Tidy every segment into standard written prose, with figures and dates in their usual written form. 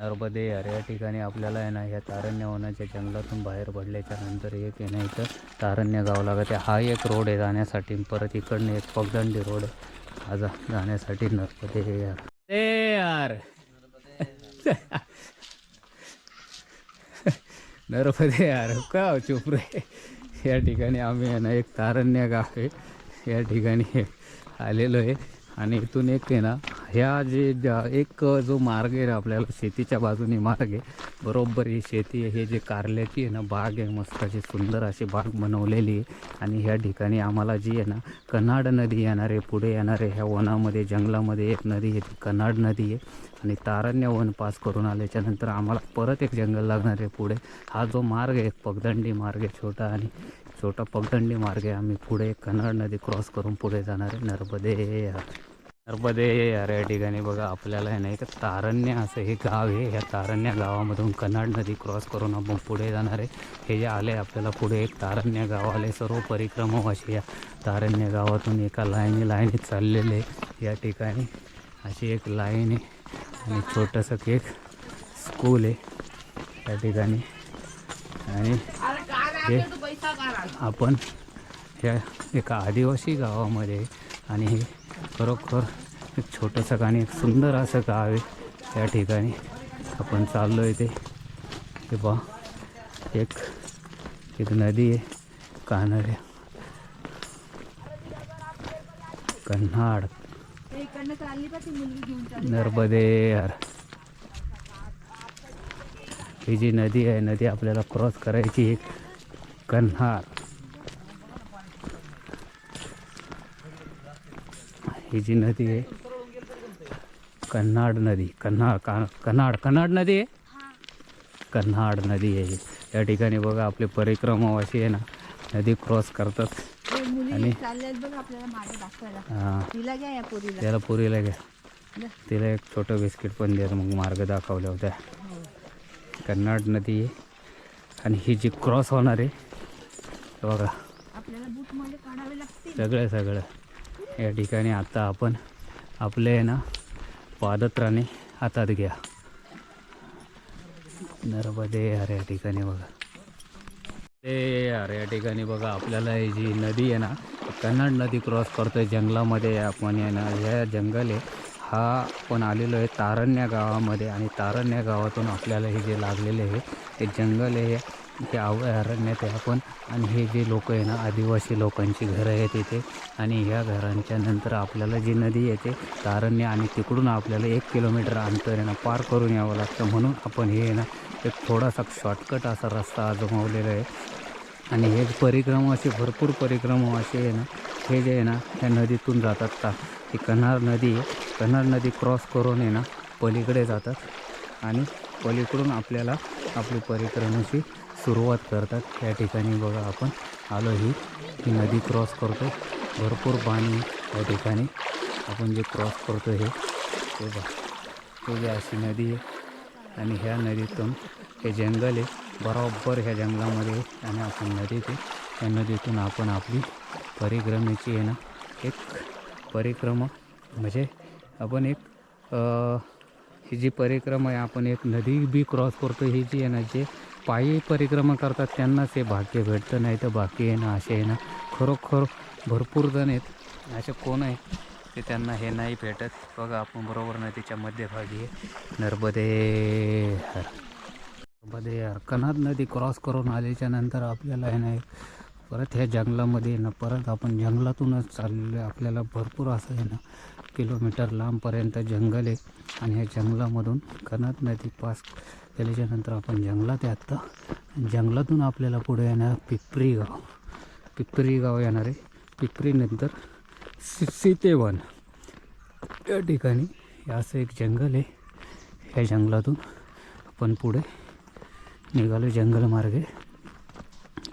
नर्मदे यार या ठिकाणी आपल्याला आहे ना या तारण्यवनाच्या जंगलातून बाहेर पडल्याच्या नंतर एक आहे ना इथं तारण्य गाव लागत आहे. हा एक रोड आहे जाण्यासाठी. परत इकडनं एक पगदंडी रोड आहे हा जाण्यासाठी. नर्मदे यार ए यार नर्मदे यार का चुप रे. या ठिकाणी आम्ही आहे ना एक तारण्य गाव आहे या ठिकाणी आलेलो आहे. आणि इथून एक आहे ना ह्या एक जो मार्ग आहे ना आपल्याला शेतीच्या बाजूने मार्ग आहे. बरोबर ही शेती आहे. हे जे कारल्याची आहे ना बाग आहे मस्त अशी सुंदर अशी बाग बनवलेली आहे. आणि ह्या ठिकाणी आम्हाला जी आहे ना कन्हाड नदी येणार आहे. पुढे येणार आहे ह्या वनामध्ये जंगलामध्ये एक नदी आहे ती कन्हाड नदी आहे. आणि तारण्य वन पास करून आल्याच्यानंतर आम्हाला परत एक जंगल लागणार आहे पुढे. हा जो मार्ग आहे पगदंडी मार्ग आहे छोटा पगदंडी मार्ग आहे. आम्ही पुढे कन्हाड नदी क्रॉस करून पुढे जाणार आहे. नर्मदे यार या ठिकाणी बघा आपल्याला आहे ना एक तारण्य असं हे गाव आहे. ह्या तारण्य गावामधून कन्हाड नदी क्रॉस करून आपण पुढे जाणार आहे. हे जे आले आपल्याला पुढे एक तारण्य गाव आले. सर्व परिक्रमा अशी या तारण्य गावातून एका लाईनी चाललेले या ठिकाणी अशी एक लाईन आहे. आणि छोटंसं एक स्कूल आहे या ठिकाणी. आणि हे आपण ह्या एका आदिवासी गावामध्ये आणि हे खरोखर एक छोटंसं आणि एक सुंदर असं गाव आहे. या ठिकाणी आपण चाललो आहे ते बा एक नदी आहे कन्हाड नर्मदे यार. ही जी नदी आहे नदी आपल्याला क्रॉस करायची एक कन्हाड. ही जी नदी आहे कन्हाड नदी कन्हाड नदी आहे. कन्हाड नदी आहे या ठिकाणी बघा आपले परिक्रमावासी आहे ना नदी क्रॉस करतात. आणि त्याला पुरीला घ्या तिला एक छोटं बिस्किट पण द्या मग मार्ग दाखवल्या होत्या. कन्हाड नदी आहे. आणि ही जी क्रॉस होणार आहे बघा सगळं या ठिकाणी आता आपण आपले आहे ना पादत्राणे हातात घ्या. नर्मदे यार या ठिकाणी बघा ते यार या ठिकाणी बघा आपल्याला ही जी नदी आहे ना कन्हाड नदी क्रॉस करतोय जंगलामध्ये. आपण आहे ना ह्या जंगल आहे हा आपण आलेलो आहे तारण्य गावामध्ये. आणि तारण्य गावातून आपल्याला हे जे लागलेले आहे ते जंगल आहे हे अरण्यात आहे आपण. आणि हे जे लोक आहे ना आदिवासी लोकांची घरं आहेत इथे. आणि ह्या घरांच्या नंतर आपल्याला जी नदी येते तारण्य आणि तिकडून आपल्याला 1 किलोमीटर अंतर आहे ना पार करून यावं लागतं. म्हणून आपण हे आहे ना एक थोडासा शॉर्टकट असा रस्ता आजमावलेला आहे. आणि हे परिक्रमा असे भरपूर परिक्रमा असे आहे ना हे जे आहे ना ह्या नदीतून जातात का ही कन्हाड नदी क्रॉस करून आहे ना पलीकडे जातात. आणि पलीकडून आपल्याला आपली परिक्रमेची सुरुवात करतात. या ठिकाणी बघा आपण आलो ही नदी क्रॉस करतो. भरपूर पाणी या ठिकाणी आपण जे क्रॉस करतो हे जे अशी नदी आहे. आणि ह्या नदीतून हे जंगल आहे बरोबर ह्या जंगलामध्ये. आणि आपण या नदीतून आपण आपली परिक्रमेची आहे ना एक परिक्रमा म्हणजे आपण एक ही जी परिक्रमा आहे आपण एक नदी बी क्रॉस करतो. ही जी आहे ना जे पायी परिक्रमा करतात त्यांनाच हे भाग्य भेटतं. नाही तर बाकी आहे ना असे आहे ना खरोखर भरपूर जण आहेत असे कोण आहे ते त्यांना हे नाही भेटत. बघा आपण बरोबर नदीच्या मध्यभागी आहे. नर्मदे यार कन्हाड नदी क्रॉस करून आल्याच्या नंतर आपल्याला आहे ना परत ह्या जंगलामध्ये ना परत आपण जंगलातूनच चाललेलो आहे. आपल्याला भरपूर असं आहे ना किलोमीटर लांबपर्यंत जंगल आहे. आणि ह्या जंगलामधून कन्हाड नदी पास केल्याच्यानंतर आपण जंगलात आहे आत्ता. जंगलातून आपल्याला पुढे येणार पिपरी गाव येणार आहे. पिपरीनंतर सीतेवन या ठिकाणी असं एक जंगल आहे. ह्या जंगलातून आपण पुढे निघालो जंगल मार्गे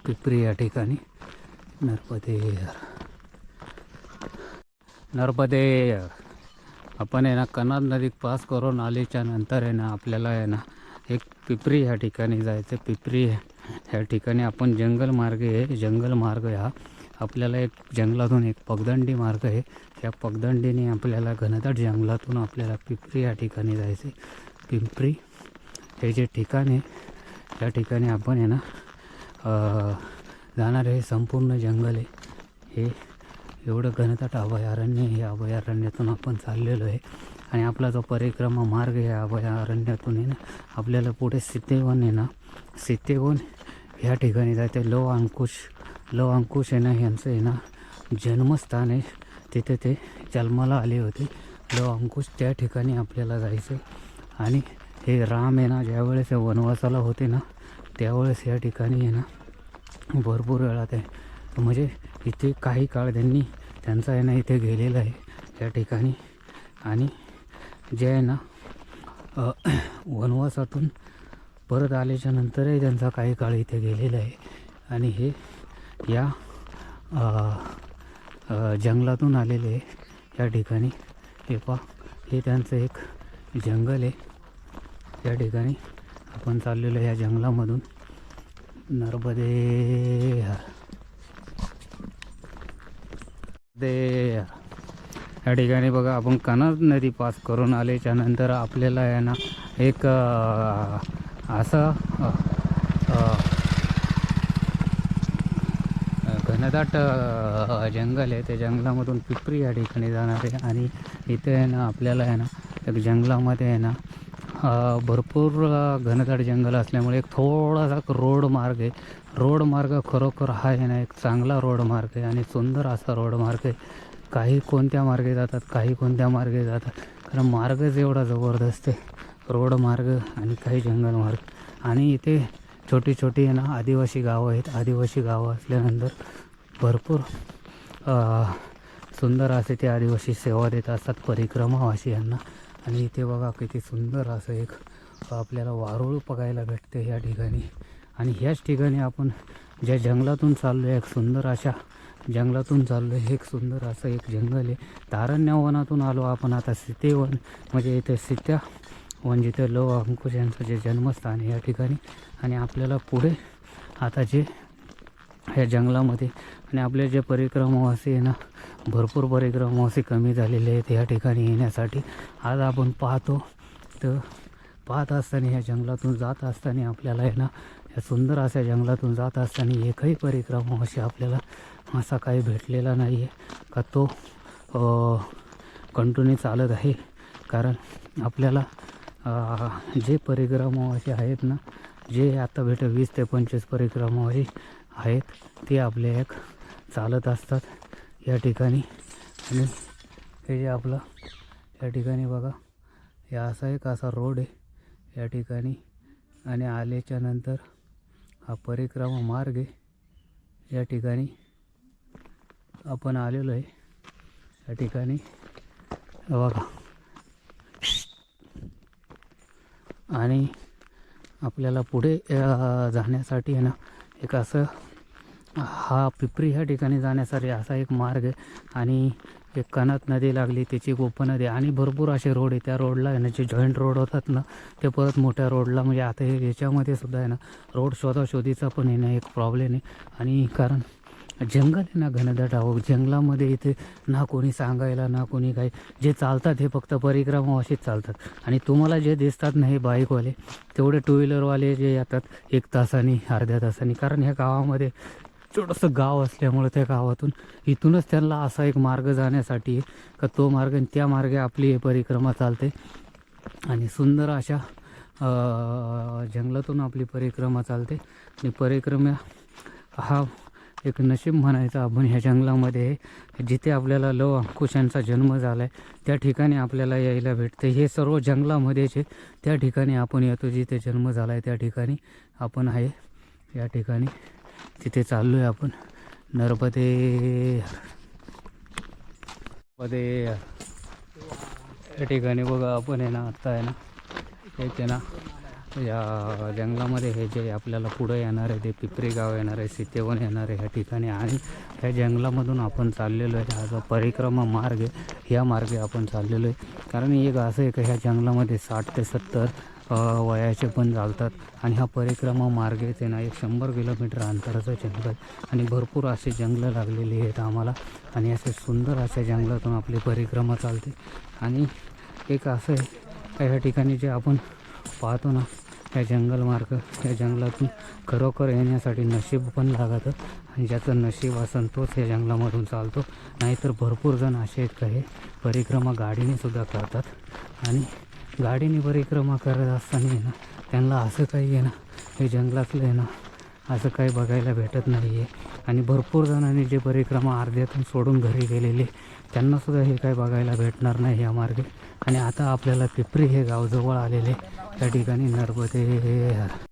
पिपरी या ठिकाणी. नर्मदे आपण आहे ना कन्हाड नदी पास करून आल्याच्या नंतर आहे ना आपल्याला आहे ना एक पिपरी ह्या ठिकाणी जायचं. पिपरी ह्या ठिकाणी आपण जंगल मार्ग हा आपल्याला एक जंगलातून एक पगदंडी मार्ग आहे. त्या पगदंडीने आपल्याला घनदाट जंगलातून आपल्याला पिपरी या ठिकाणी जायचं. पिंपरी हे जे ठिकाण आहे त्या ठिकाणी आपण आहे ना जाणार आहे. संपूर्ण जंगल आहे हे, एवढं घनदाट अभयारण्य. हे अभयारण्यातून आपण चाललेलो आहे आणि आपला जो परिक्रमा मार्ग आहे अभयारण्यातून आहे ना आपल्याला पुढे सितेवन आहे ना, सितेवन ह्या ठिकाणी जायचं. लव अंकुश आहे ना यांचं आहे ना जन्मस्थान आहे. तिथे ते जन्माला आले होते लव अंकुश, त्या ठिकाणी आपल्याला जायचं. आणि हे राम आहे ना ज्यावेळेस वनवासाला होते ना त्यावेळेस या ठिकाणी आहे ना भरपूर वेळा ते म्हणजे इथे काही काळ त्यांचा आहे ना इथे गेलेला आहे या ठिकाणी. आणि जे आहे ना वनवासातून परत आल्याच्या नंतरही त्यांचा काही काळ इथे गेलेला आहे. आणि हे या जंगलातून आलेले या ठिकाणी. हे पहा, हे त्यांचं एक जंगल आहे. या ठिकाणी आपण चाललेलो आहे या जंगलामधून. नर्मदे या ठिकाणी बघा आपण कनद नदी पास करून आल्याच्या नंतर आपल्याला आहे ना एक असं घनदाट जंगल आहे. त्या जंगलामधून पिपरी या ठिकाणी जाणार आहे. आणि इथे आहे ना आपल्याला आहे ना एक जंगलामध्ये आहे ना भरपूर घनदाट जंगल असल्यामुळे एक थोडासा रोड मार्ग आहे. रोड मार्ग खरोखर हा आहे ना एक चांगला रोड मार्ग आहे आणि सुंदर असा रोड मार्ग आहे. काही कोणत्या मार्गे जातात, काही कोणत्या मार्गे जातात, कारण मार्गच एवढा जबरदस्त आहे, रोड मार्ग आणि काही जंगल मार्ग. आणि इथे छोटी छोटी आहे ना आदिवासी गावं आहेत. आदिवासी गावं असल्यानंतर भरपूर सुंदर असे ते आदिवासी सेवा देत असतात परिक्रमावासियांना. आणि इथे बघा किती सुंदर असं एक आपल्याला वारुळ बघायला भेटते या ठिकाणी. आणि ह्याच ठिकाणी आपण ज्या जंगलातून चाललो आहे, एक सुंदर अशा जंगलातून चाललो आहे. एक सुंदर असं एक जंगल आहे. तारण्यवनातून आलो आपण आता सीतेवन, म्हणजे इथे सीतावन जिथे लव अंकुश यांचं जे जन्मस्थान आहे या ठिकाणी. आणि आपल्याला पुढे आता जे ह्या जंगलामध्ये आणि आपले जे परिक्रमावासी आहे ना भरपूर परिक्रमावासी कमी झालेले आहेत या ठिकाणी येण्यासाठी. आज आपण पाहत असताना ह्या जंगलातून जात असताना आपल्याला आहे ना या सुंदर अशा जंगलातून जात असताना एकही परिक्रमावासी आपल्याला असा काही भेटलेला नाही आहे का तो कंटिन्यू चालत आहे. कारण आपल्याला जे परिक्रमावासी आहेत ना, जे आता 20 ते 25 परिक्रमावासी आहेत ते आपले एक चालत असतात या ठिकाणी. आणि हे जे आपलं या ठिकाणी बघा हे असा एक असा रोड आहे या ठिकाणी. आणि आल्याच्या नंतर हा परिक्रमा मार्ग आहे या ठिकाणी आपण आलेलो आहे या ठिकाणी बघा. आणि आपल्याला पुढे जाण्यासाठी आहे ना एक असं हा पिपरी ह्या ठिकाणी जाण्यासाठी असा एक मार्ग आहे. आणि एक कनद नदी लागली, त्याची उपनदी आणि भरपूर असे रोड आहे. त्या रोडला आहे ना जे जॉईंट रोड होतात ना ते परत मोठ्या रोडला, म्हणजे आता हे याच्यामध्ये सुद्धा आहे ना रोड शोधाशोधीचा पण आहे ना एक प्रॉब्लेम आहे. आणि कारण जंगल आहे ना घनदाट जंगलामध्ये इथे ना कोणी सांगायला ना कोणी काही, जे चालतात हे फक्त परिक्रमावाशीच चालतात. आणि तुम्हाला जे दिसतात ना हे बाईकवाले, तेवढे टू व्हीलरवाले जे येतात 1 तासानी अर्ध्या तासानी. कारण ह्या गावामध्ये छोटंसं गाव असल्यामुळे त्या गावातून इथूनच त्यांना असा एक मार्ग जाण्यासाठी का तो मार्ग आणि त्या मार्गे आपली परिक्रमा चालते. आणि सुंदर अशा जंगलातून आपली परिक्रमा चालते. आणि परिक्रमा हा एक नशीब म्हणायचा आपण ह्या जंगलामध्ये, जिथे आपल्याला लव अंकुश यांचा जन्म झाला आहे त्या ठिकाणी आपल्याला यायला भेटते. हे सर्व जंगलामध्येच आहे, त्या ठिकाणी आपण येतो जिथे जन्म झाला आहे त्या ठिकाणी आपण आहे या ठिकाणी. तिथे चाललो आहे आपण. नर्मदे या ठिकाणी बघा आपण आहे ना आत्ता आहे ना एक आहे ना या जंगलामध्ये हे जे आपल्याला पुढं येणार आहे ते पिपरी गाव येणार आहे, सीतेवन येणार आहे ह्या ठिकाणी. आणि ह्या जंगलामधून आपण चाललेलो आहे. हा जो परिक्रमा मार्ग आहे या मार्गे आपण चाललेलो आहे. कारण एक असं आहे का ह्या जंगलामध्ये 60 ते 70 वयाचे पण चालतात. आणि हा परिक्रमा मार्ग आहे ना एक 100 किलोमीटर अंतराचं जंगल आणि भरपूर असे जंगलं लागलेली आहेत आम्हाला. आणि असे सुंदर अशा जंगलातून आपली परिक्रमा चालते. आणि एक असं आहे ह्या ठिकाणी जे आपण पाहतो ना या जंगल मार्ग या जंगलातून खरोखर येण्यासाठी नशीब पण लागतं आणि ज्याचं नशीब असेल तोच या जंगलामधून चालतो. नाहीतर भरपूर जण असे आहेत का हे परिक्रमा गाडीने सुद्धा करतात आणि गाडीने परिक्रमा करत असताना आहे ना त्यांना असं काही आहे ना हे जंगलातलं आहे ना असं काही बघायला भेटत नाही आहे. आणि भरपूर जणांनी जे परिक्रमा अर्ध्यातून सोडून घरी गेलेले त्यांनासुद्धा हे काही बघायला भेटणार नाही या मार्गे. आणि आता आपल्याला पिपरी हे गाव जवळ आलेले त्या ठिकाणी नर्मदे